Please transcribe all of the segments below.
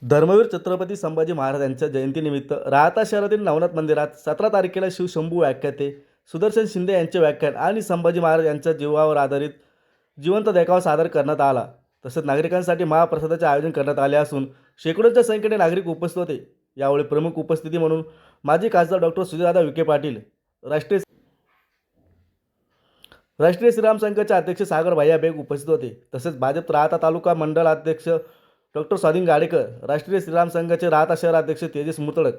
धर्मवीर छत्रपती संभाजी महाराज यांच्या जयंतीनिमित्त राहाता शहरातील नवनाथ मंदिरात 17 तारखेला शिवशंभू व्याख्याते सुदर्शन शिंदे यांचे व्याख्यान आणि संभाजी महाराज यांच्या जीवावर आधारित जिवंत देखावा सादर करण्यात आला. तसेच नागरिकांसाठी महाप्रसादाचे आयोजन करण्यात आले असून शेकडोंच्या संख्येने नागरिक उपस्थित होते. यावेळी प्रमुख उपस्थिती म्हणून माजी खासदार डॉक्टर सुजयदादा विखे पाटील, राष्ट्रीय श्रीराम संघाचे अध्यक्ष सागर भैया बेग उपस्थित होते. तसेच भाजप राहाता तालुका मंडळ अध्यक्ष डॉक्टर स्वाधीन गाडेकर, राष्ट्रीय श्रीराम संघाचे राहाता शहर अध्यक्ष तेजस मुतळक,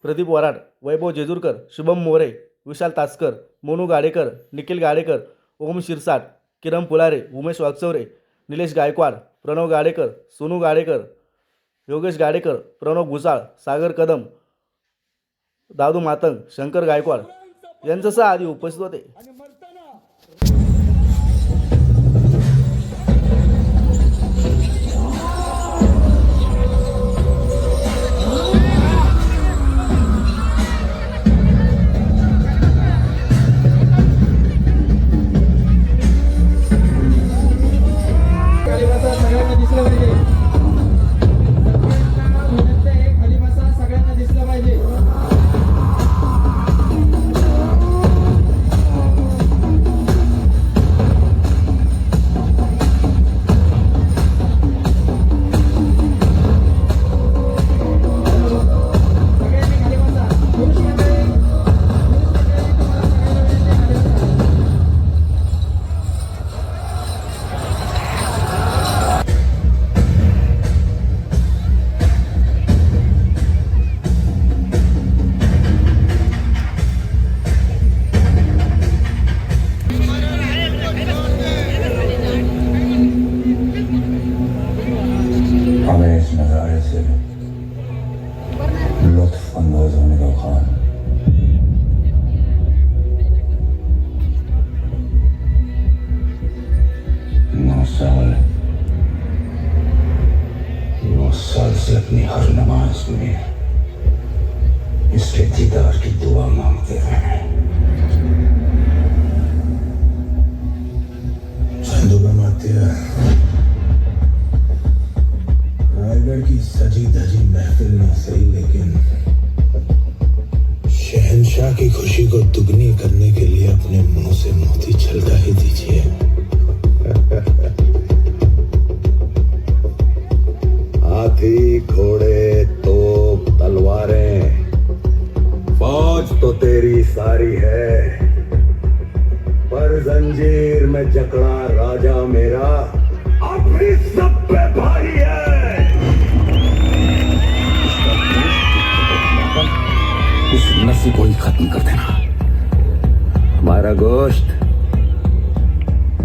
प्रदीप वराड, वैभव जेजूरकर, शुभम मोरे, विशाल तासकर, मोनू गाडेकर, निखिल गाडेकर, ओम शिरसाट, किरण पुलारे, उमेश वागचौरे, निलेश गायकवाड, प्रणव गाडेकर, सोनू गाडेकर, योगेश गाडेकर, प्रणव भुसाळ, सागर कदम, दादू मातंग, शंकर गायकवाड यांच्यासह आदी उपस्थित होते. हमें इस नजारे से लुत्फ अंदोज होने का खान नौ साल से अपनी हर नमाज में इसके दीदार की दुआ मांगते रहे. रायगढ़ की सजी धजी महफिल में सही, लेकिन शहंशाह की खुशी को दुगनी करने के लिए अपने मुंह से मोती छलका ही दीजिए. हाथी, घोड़े, तोप, तलवारें, फौज तो तेरी सारी है, पर जंजीर में जकड़ा राजा मेरा अपनी सब पे भारी है. इस नस्ल को ही खत्म कर देना. हमारा गोश्त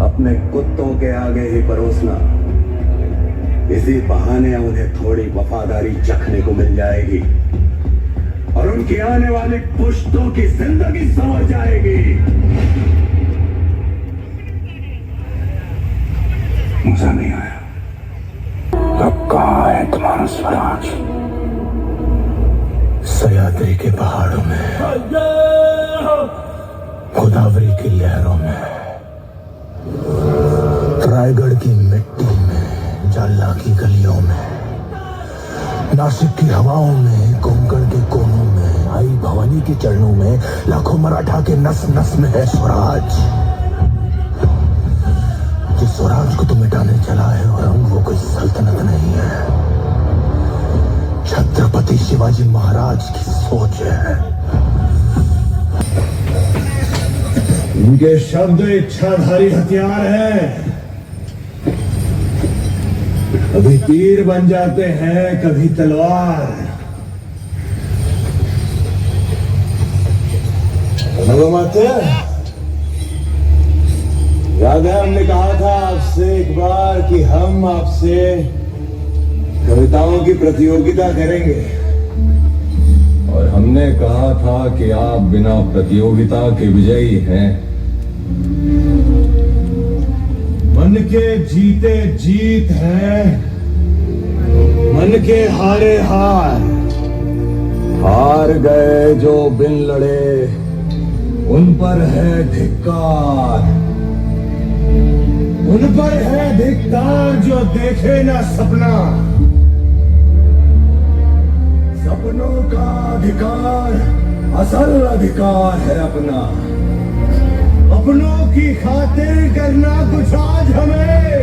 अपने कुत्तों के आगे ही परोसना. इसी बहाने उन्हें थोड़ी वफादारी चखने को मिल जाएगी और उनकी आने वाली पुश्तों की जिंदगी संवर जाएगी. मजा नहीं आया. अब कहाँ है तुम्हारा स्वराज? सह्याद्री के पहाड़ों में, गोदावरी की लहरों में, रायगढ़ की मिट्टी में, जालना की गलियों में, नासिक की हवाओं में, कोंकण के कोनों में, आई भवानी के चरणों में, लाखों मराठा के नस नस में है स्वराज. जिस स्वराज को तुम मिटाने चला है और वो कोई सल्तनत नहीं है, छत्रपति शिवाजी महाराज की सोच है. इनके शब्द इच्छाधारी हथियार हैं. कभी तीर बन जाते हैं, कभी तलवार. माते, याद है हमने कहा था आपसे एक बार कि हम आपसे कविताओं की प्रतियोगिता करेंगे, और हमने कहा था कि आप बिना प्रतियोगिता के विजयी हैं. मन के जीते जीत है, मन के हारे हार. हार गए जो बिन लड़े, उन पर है धिक्कार. उन पर है धिक्कार जो देखे ना सपना. अपनों का अधिकार असल अधिकार है अपना। अपनों की खातिर करना कुछ आज हमें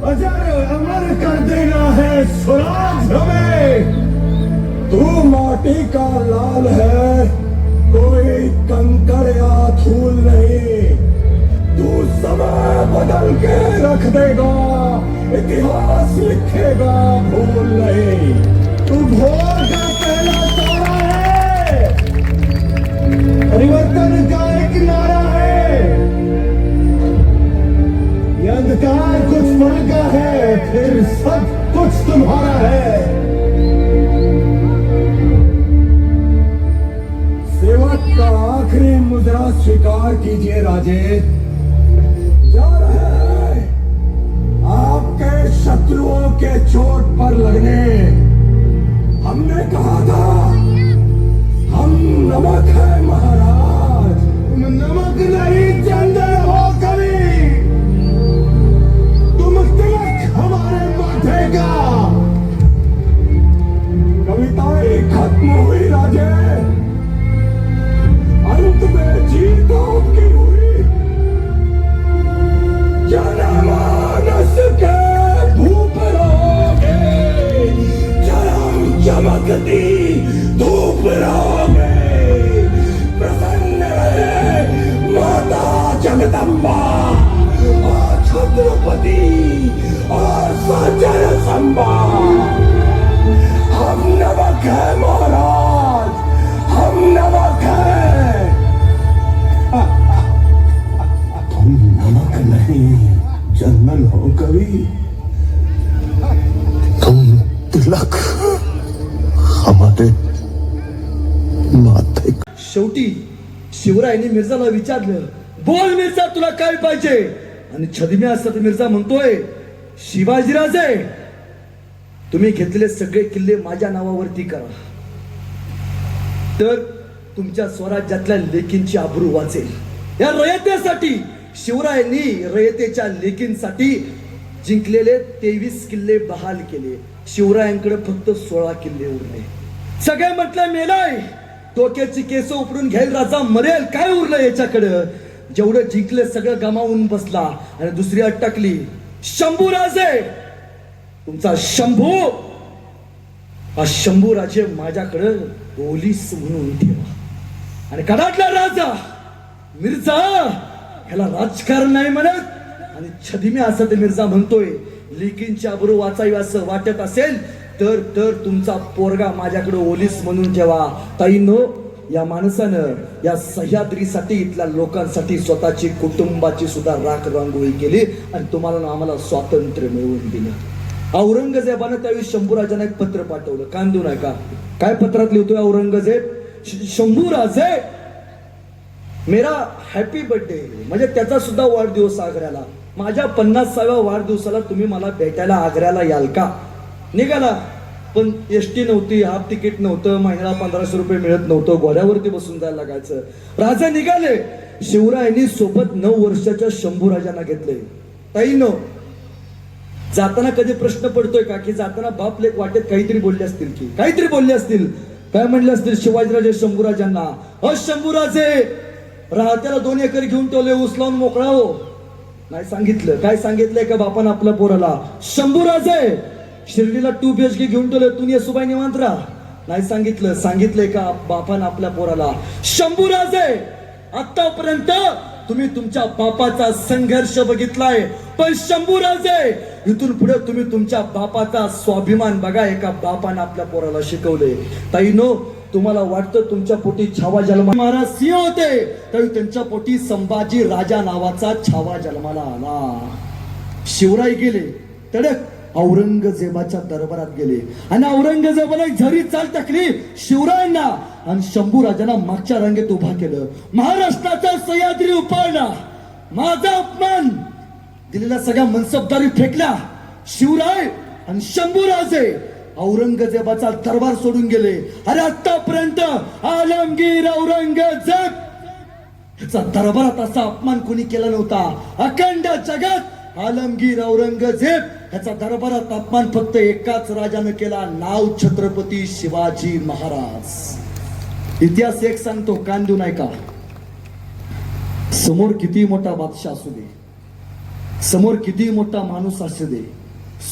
अजर अमर कर देना है स्वराज हमें। तू माटी का लाल है, कोई कंकड़ या धूल नहीं। तू समय बदल के रख देगा, इतिहास लिखेगा भूल नहीं। तू भोर का पहला तारा है, परिवर्तन का एक नारा है। ये अंधकार कुछ पल का है, फिर सब कुछ तुम्हारा है। सेवक का आखिरी मुद्रा स्वीकार कीजिए राजे। जा रहे हैं आपके शत्रुओं के चोट पर लगने। हमने कहा था हम नमक है महाराज, तुम नमक नहीं चंदन हो कभी। तुम तिलक हमारे माथे का। कविताएं खत्म हुई राजे, अंत में जीत आपकी हुई। जनमानस के धूप रहोगे, चमकती धूप रहोगे। प्रसन्न है माता जगदम्बा और छत्रपति और सज्जन संबा। हम नमक है महाराज, हम नमक है। तुम नमक नहीं चंदन हो कवि, तुम तिलक हमारे माथे। शेवटी शिवरायांनी मिर्झाला विचारलं, बोल मिर्झा तुला काय पाहिजे? आणि छदिम्या असतात मिर्झा म्हणतोय, शिवाजीराजे तुम्ही घेतलेले सगळे किल्ले माझ्या नावावरती करा, तर तुमच्या स्वराज्यातल्या लेकींची आबरू वाचेल. या रयतेसाठी शिवरायांनी रयतेच्या लेकींसाठी जिंकलेले 23 किल्ले बहाल केले. शिवरायांकडे फक्त 16 किल्ले उरले. सगळे म्हटलं मेलाय, डोक्याची केस उपडून घ्यायला राजा मरेल, काय उरलं याच्याकडं? जेवढं जिंकले सगळं गमावून बसला. आणि दुसरी अट टाकली, शंभूराजे तुमचा शंभू, हा शंभूराजे माझ्याकडे पोलीस म्हणून ठेवा. आणि कडाटला राजा मिर्झा ह्याला राजकारण नाही म्हणत. आणि छदिम्या असं ते मिर्झा म्हणतोय, लेकींची आबरू वाचावी असं वाटत असेल तर तुमचा पोरगा माझ्याकडे ओलीस म्हणून ठेवा. ताईंनो, या माणसानं या सह्याद्रीसाठी इथल्या लोकांसाठी स्वतःची कुटुंबाची सुद्धा राख रांगोळी केली आणि तुम्हाला आम्हाला स्वातंत्र्य मिळवून दिलं. औरंगजेबानं त्यावेळी शंभूराजांना एक पत्र पाठवलं, कांदू नका. काय पत्रात लिहितोय औरंगजेब? शंभूराजे मेरा हॅपी बर्थडे, म्हणजे त्याचा सुद्धा वाढदिवस आग्र्याला. माझ्या 50व्या वाढदिवसाला तुम्ही मला भेटायला आग्र्याला याल का? निघाला, पण एसटी नव्हती, हाफ तिकीट नव्हतं, महिन्याला 1500 रुपये मिळत नव्हतं, घोड्यावरती बसून जायला लागायचं. राजा निघाले. शिवरायांनी सोबत 9 वर्षाच्या शंभूराजांना घेतले. ताईंनो, जाताना कधी प्रश्न पडतोय का की जाताना बाप लेक वाटेत काहीतरी बोलले असतील की काहीतरी बोलले असतील? काय म्हणले असतील शिवाजीराजे शंभूराजांना? अ शंभूराजे, राहत्याला 2 एकर घेऊन ठेवले, ऊस लावून मोकळा हो. नाही सांगितलं. काय सांगितलंय का बापानं आपल्या पोराला? शंभूराजे, शिर्डीला 2 BHK घेऊन ठेवले, तू येसुबाई निवांत राहा. नाही सांगितलं. सांगितलंय का बापानं आपल्या पोराला? शंभूराजे, आतापर्यंत तुम्ही तुमच्या बापाचा संघर्ष बघितलाय, पण शंभूराजे इथून पुढे तुम्ही तुमच्या बापाचा स्वाभिमान बघा. एका बापानं आपल्या पोराला शिकवले. ताईनो, तुम्हाला वाटतं तुमच्या पोटी छावा जन्मा, महाराज सिंह होते तरी त्यांच्या पोटी संभाजी राजा नावाचा छावा जन्माला आला. शिवराय गेले तडक औरंगजेबाच्या दरबारात गेले आणि औरंगजेबाला झरी चाल टाकली शिवरायांना आणि शंभूराजांना मागच्या रांगेत उभा केलं. महाराष्ट्राचा सह्याद्री उपाडला, माझा अपमान, दिलेल्या सगळ्या मनसबदारी फेकल्या. शिवराय आणि शंभूराजे औरंगजेबाचा दरबार सोडून गेले. अरे आतापर्यंत आलमगीर औरंगजेब ह्याचा दरबारात असा अपमान कोणी केला नव्हता. अखंड जगात आलमगीर औरंगजेब ह्याचा दरबारात अपमान फक्त एकाच राजानं केला, नाव छत्रपती शिवाजी महाराज. इतिहास एक सांगतो, कान देऊ नाही का. समोर किती मोठा बादशाह असू दे, समोर किती मोठा माणूस असू दे,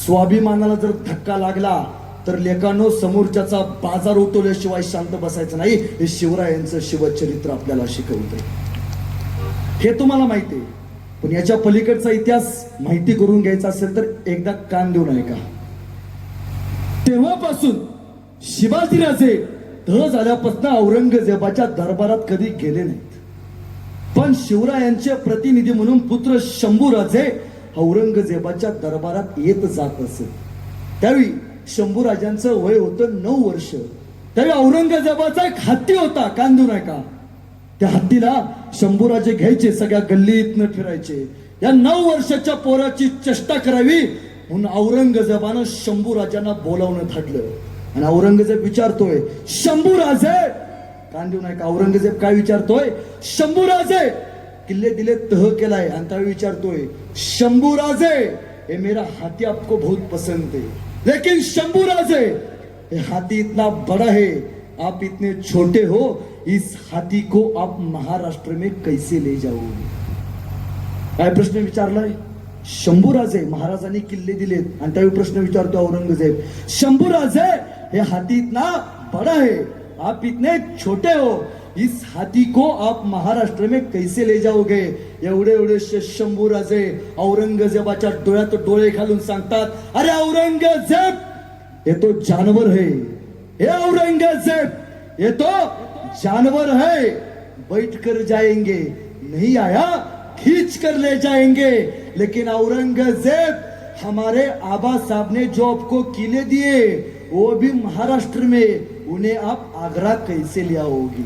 स्वाभिमानाला जर धक्का लागला तर लेकांनो समोरच्याचा बाजार उठवल्याशिवाय शांत बसायचं नाही. हे शिवरायांचं शिवचरित्र आपल्याला शिकवतंय. हे तुम्हाला माहिती आहे, पण याच्या पलीकडचा इतिहास माहिती करून घ्यायचा असेल तर एकदा कान देऊ नये का. तेव्हापासून शिवाजीराजे तह झाल्यापासून औरंगजेबाच्या दरबारात कधी गेले नाहीत, पण शिवरायांचे प्रतिनिधी म्हणून पुत्र शंभूराजे औरंगजेबाच्या दरबारात येत जात असत. त्यावेळी शंभूराजांचं वय होतं 9 वर्ष. त्यावेळी औरंगजेबाचा एक हत्ती होता, कान देऊ नये का. त्या हत्तीला शंभूराजे घ्यायचे, सगळ्या गल्लीतनं फिरायचे. या 9 वर्षाच्या पोराची चेष्टा करावी म्हणून औरंगजेबानं शंभूराजांना बोलावणं धाडलं. आणि औरंगजेब विचारतोय, शंभूराजे, कान देऊ नये का. औरंगजेब काय विचारतोय, शंभूराजे किल्ले दिले, तह केलाय, आणि त्यावेळी विचारतोय, शंभूराजे ये मेरा हाथी आपको बहुत पसंद है, लेकिन शंभूराजे ये हाथी इतना बड़ा है, आप इतने छोटे हो, इस हाथी को आप महाराष्ट्र में कैसे ले जाओगे. काय प्रश्न विचारलाय. शंभूराजे, महाराजांनी किल्ले दिलेत आणि त्यावेळी प्रश्न विचारतो औरंगजेब, शंभूराजे हे हाथी इतना बड़ा है, आप इतने छोटे हो, इस हाथी को आप महाराष्ट्र में कैसे ले जाओगे. एवढे शंभूराजे औरंगजेबाच्या डोळ्यात डोळे घालून सांगतात, अरे औरंगजेब ये तो जानवर है, हे औरंगजेब ये तो जानवर है, बैठ कर जाएंगे, नहीं आया खींच कर ले जाएंगे. लेकिन औरंगजेब हमारे आबा साहब ने जो आपको किले दिए वो भी महाराष्ट्र में, उन्हें आप आगरा कैसे ले आओगे.